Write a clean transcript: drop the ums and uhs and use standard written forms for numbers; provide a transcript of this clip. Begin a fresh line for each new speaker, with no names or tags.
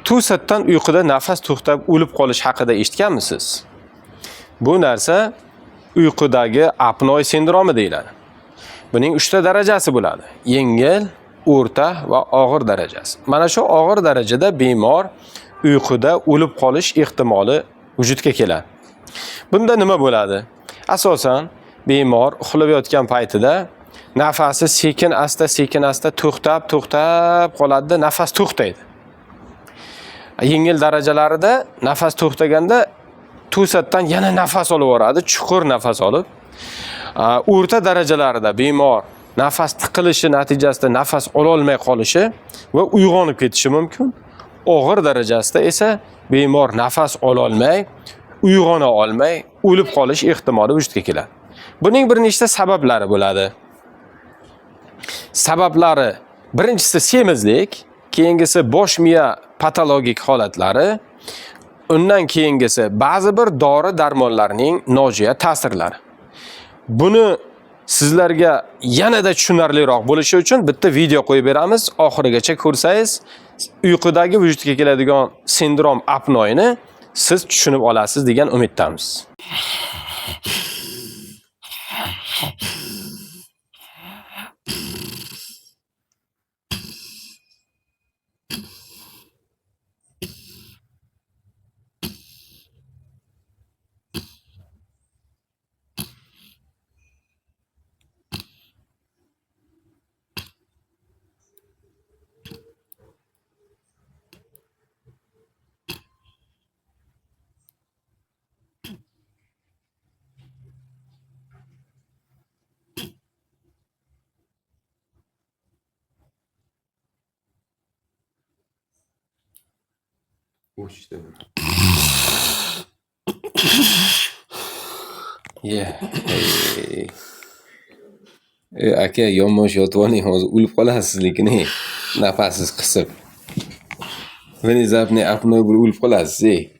to'satdan uyquda nafas to'xtab o'lib qolish haqida eshitganmisiz? Bu narsa uyqudagi apnoe sindromi deyiladi. Buning 3 ta darajasi bo'ladi. Yengil, o'rta va og'ir darajasi. Mana shu og'ir darajada bemor uyquda o'lib qolish ehtimoli vujudga keladi. Bunda nima bo'ladi? Asosan bemor uxlayotgan paytida nafasi sekin asta to'xtab qoladi, nafas to'xtaydi. Yengil darajalarida nafas to'xtaganda to'satdan yana nafas olib yuboradi, chuqur nafas olib. O'rta darajalarida bemor nafas tiqilishi natijasida nafas ola olmay qolishi va uyg'onib ketishi mumkin. Og'ir darajasida esa bemor nafas ola olmay, uyg'ona olmay, o'lib qolish ehtimoli vujudga keladi. Buning bir nechta sabablari bo'ladi. Sabablari birinchisi semizlik, keyingisi bosh miya patologik holatlari, undan keyingisi ba'zi bir dori darmonlarning nojo'ya ta'sirlari. Buni sizlarga yanada tushunarliroq bo'lishi uchun bitta video qo'yib beramiz. Oxirigacha ko'rsangiz, uyqudagi vujudga keladigan sindrom apnoeni siz tushunib olasiz degan umiddamiz. Aka, yonbosh yotib oling, hozir o'lib qolasiz, lekin nafasiz qisib. Внезапный apnoe bo'lib o'lib qolasiz.